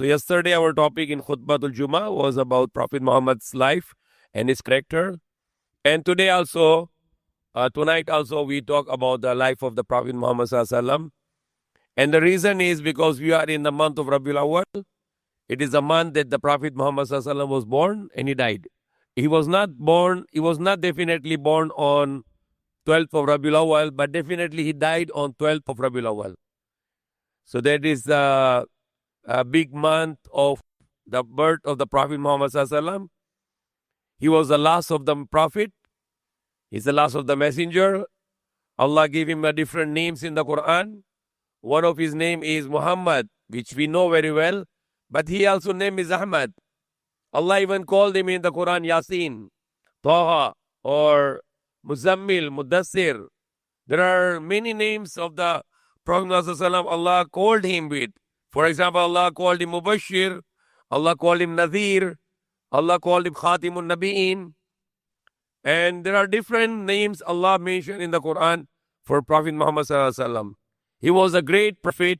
So yesterday our topic in Khutbatul Jummah was about Prophet Muhammad's life and his character. And today also, tonight also we talk about the life of the Prophet Muhammad Sallallahu Alaihi Wasallam. And the reason is because we are in the month of Rabiul Awwal. It is the month that the Prophet Muhammad Sallallahu Alaihi Wasallam was born and he died. He was not definitely born on 12th of Rabiul Awwal, but definitely he died on 12th of Rabiul Awwal. So that is a big month of the birth of the Prophet Muhammad Sallallahu Alaihi Wasallam. He was the last of the Prophet. He's the last of the Messenger. Allah gave him a different names in the Quran. One of his name is Muhammad, which we know very well, but he also name is Ahmad. Allah even called him in the Quran Yasin, Taha, or Muzammil, Mudassir. There are many names of the Prophet Muhammad Allah called him with. For example, Allah called him Mubashir, Allah called him Nadhir, Allah called him Khatimun Nabi'in. And there are different names Allah mentioned in the Quran for Prophet Muhammad Sallallahu. He was a great prophet,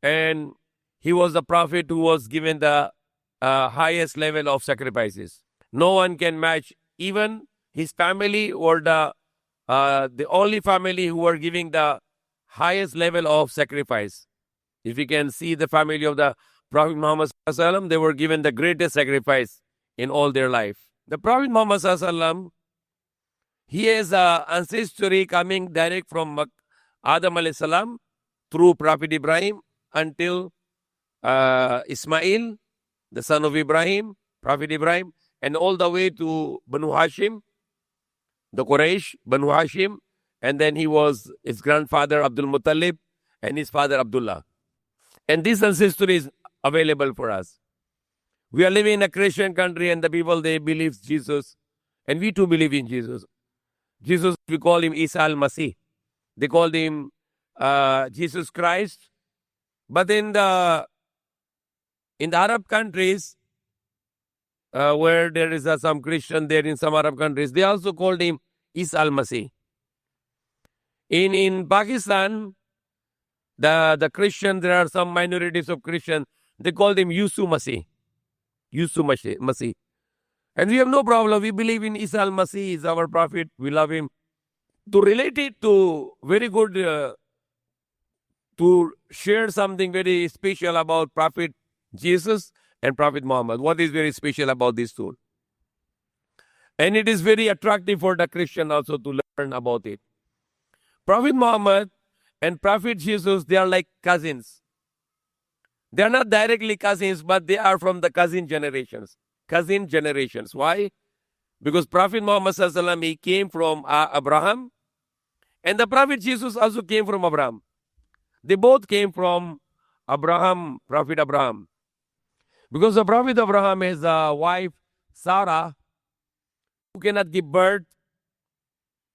and he was the prophet who was given the highest level of sacrifices. No one can match. Even his family were the only family who were giving the highest level of sacrifice. If you can see the family of the Prophet Muhammad Sallallahu, they were given the greatest sacrifice in all their life. The Prophet Muhammad Sallallahu, he has an ancestry coming direct from Adam alayhi salam through Prophet Ibrahim until Ismail, the son of Ibrahim, Prophet Ibrahim, and all the way to Banu Hashim, the Quraysh, Banu Hashim, and then he was his grandfather Abdul Muttalib and his father Abdullah. And this ancestry is available for us. We are living in a Christian country and the people, they believe Jesus, and we too believe in Jesus. Jesus, we call him Isa al-Masih. They called him Jesus Christ. But in the Arab countries, where there is some Christian there in some Arab countries, they also called him Isa al-Masih. In Pakistan, the Christian, there are some minorities of Christian, they called him Yusu Masih. Yusu Masih. And we have no problem. We believe in Isa al-Masih, is our prophet. We love him. To relate it to very good, to share something very special about Prophet Jesus and Prophet Muhammad. What is very special about this two? And it is very attractive for the Christian also to learn about it. Prophet Muhammad and Prophet Jesus, they are like cousins. They are not directly cousins, but they are from the cousin generations. Cousin generations. Why? Because Prophet Muhammad Sallallahu, he came from Abraham, and the Prophet Jesus also came from Abraham. They both came from Abraham, Prophet Abraham. Because the Prophet Abraham has a wife, Sarah, who cannot give birth.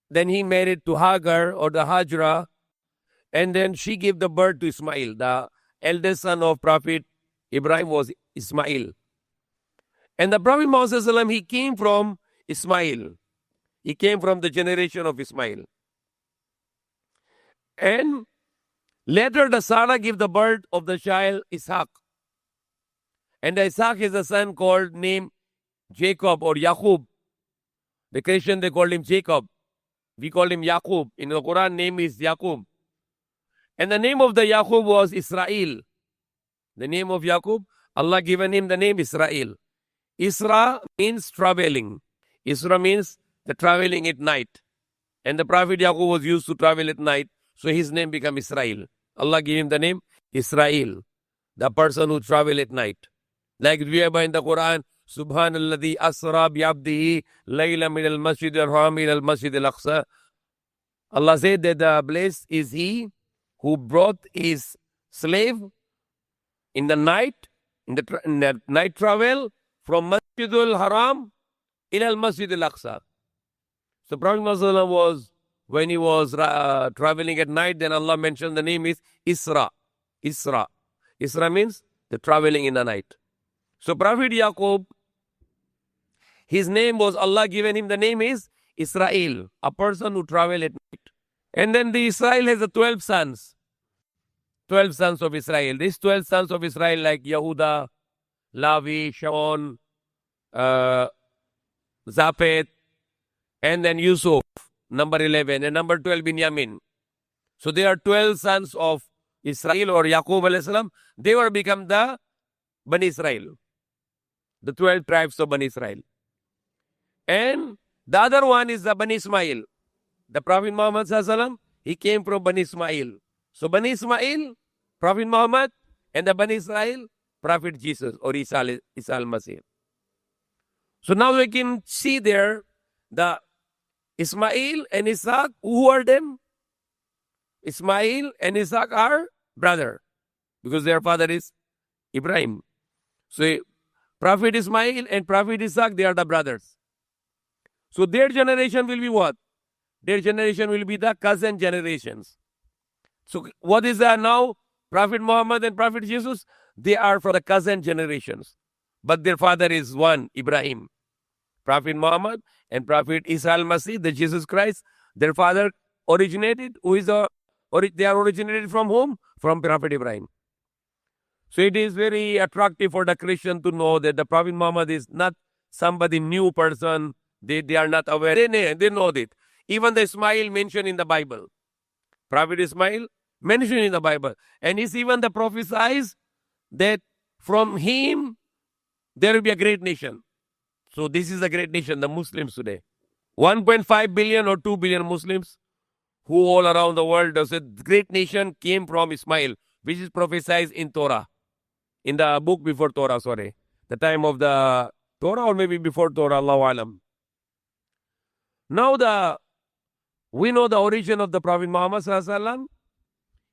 Then he married to Hagar or the Hajra, and then she gave the birth to Ismail. The eldest son of Prophet Ibrahim was Ismail. And the Prophet Muhammad, he came from Ismail. He came from the generation of Ismail. And later the Sarah gave the birth of the child Ishaq. And Ishaq is a son called named Jacob or Yaqub. The Christian, they called him Jacob. We call him Yaqub. In the Quran, name is Yaqub. And the name of the Yaqub was Israel. The name of Yaqub, Allah given him the name Israel. Isra means traveling. Isra means the traveling at night. And the Prophet Yaqub was used to travel at night, so his name became Israel. Allah gave him the name Israel, the person who travel at night. Like we have in the Quran, Subhanalladhi asra bi'abdihi layla min al-masjid al-haram ila al-masjid al-aqsa. Allah said that the blessed is he who brought his slave in the night, in the night travel, from Masjid al-Haram ila al-Masjid al-Aqsa. So Prophet Muhammad was, when he was traveling at night, then Allah mentioned the name is Isra. Isra. Isra means the traveling in the night. So Prophet Yaqub, his name was, Allah given him the name is Israel, a person who travel at night. And then the Israel has 12 sons. 12 sons of Israel. These 12 sons of Israel like Yehuda, Lavi, Shaon, Zaphet, and then Yusuf, number 11, and number 12, Binyamin. So there are 12 sons of Israel or Yaqub alayhi salam. They were become the Bani Israel, the 12 tribes of Bani Israel. And the other one is the Bani Ismail. The Prophet Muhammad sallam, he came from Bani Ismail. So Bani Ismail, Prophet Muhammad, and the Bani Israel, Prophet Jesus or Isa al-Masih. So now we can see there the Ismail and Isaac. Who are them? Ismail and Isaac are brother because their father is Ibrahim. So Prophet Ismail and Prophet Isaac, they are the brothers. So their generation will be what? Their generation will be the cousin generations. So what is that now? Prophet Muhammad and Prophet Jesus, they are from the cousin generations. But their father is one, Ibrahim. Prophet Muhammad and Prophet Isa al-Masih, the Jesus Christ, their father originated. They are originated from whom? From Prophet Ibrahim. So it is very attractive for the Christian to know that the Prophet Muhammad is not somebody new person. They are not aware. They know it. Even the Ismail mentioned in the Bible. Prophet Ismail mentioned in the Bible. And it's even the prophesies that from him there will be a great nation. So this is a great nation, the Muslims today. 1.5 billion or 2 billion Muslims who all around the world, the great nation came from Ismail, which is prophesied in Torah. In the book before Torah, sorry. The time of the Torah or maybe before Torah, Allahu Alam. Now we know the origin of the Prophet Muhammad sallallahu alaihi wasallam.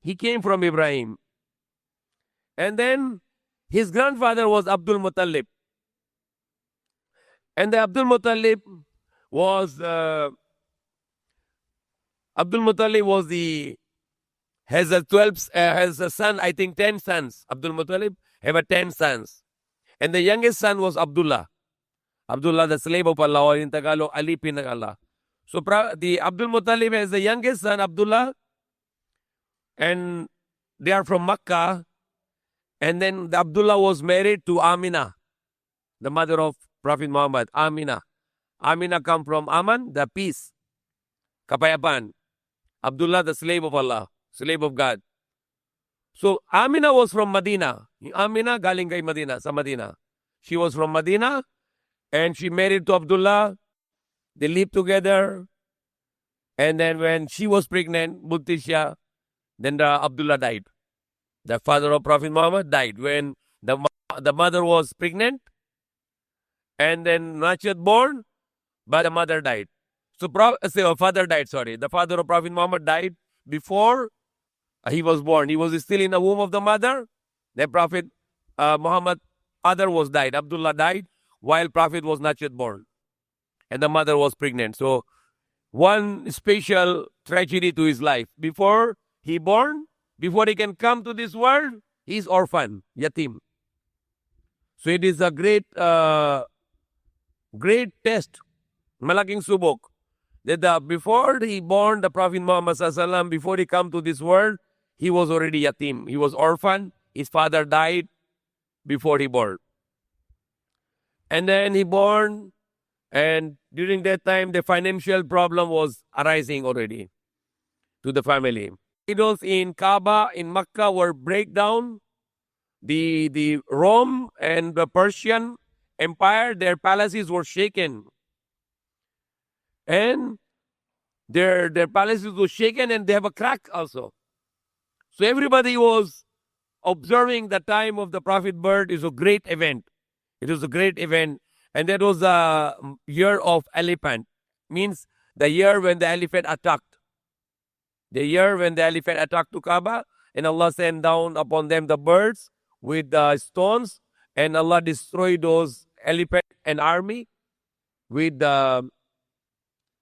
He came from Ibrahim. And then his grandfather was Abdul Muttalib. And the Abdul Muttalib was has a son, I think 10 sons. Abdul Muttalib have 10 sons. And the youngest son was Abdullah. Abdullah, the slave of Allah, or in Tagalog, Alipin of Allah. So the Abdul Muttalib has the youngest son, Abdullah, and they are from Makkah. And then the Abdullah was married to Amina, the mother of Prophet Muhammad, Amina. Amina come from Aman, the peace, Kapayapan. Abdullah, the slave of Allah, slave of God. So Amina was from Medina. Amina galing kay Medina, sa Medina. She was from Medina and she married to Abdullah. They lived together. And then when she was pregnant, Mutisha, then Abdullah died. The father of Prophet Muhammad died when the mother was pregnant and then not yet born, but the mother died. So father died, sorry. The father of Prophet Muhammad died before he was born. He was still in the womb of the mother. The Prophet Muhammad, father was died. Abdullah died while Prophet was not yet born. And the mother was pregnant. So one special tragedy to his life. Before he can come to this world, he is orphan, yatim. So it is a great test, malaking subok, that before he born, the Prophet Muhammad sallallahu, before he come to this world, he was already yatim. He was orphan. His father died before he born. And then he born, and during that time, the financial problem was arising already to the family. Idols in Kaaba, in Makkah were break down. The Rome and the Persian Empire, their palaces were shaken. And their palaces were shaken and they have a crack also. So everybody was observing the time of the Prophet birth is a great event. It was a great event. And that was the year of elephant. Means the year when the elephant attacked. The year when the elephant attacked to Kaaba. And Allah sent down upon them the birds with stones. And Allah destroyed those elephant and army with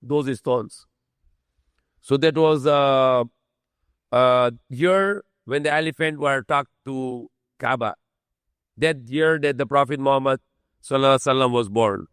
those stones. So that was a year when the elephant were attacked to Kaaba. That year that the Prophet Muhammad sallallahu alaihi wasallam was born.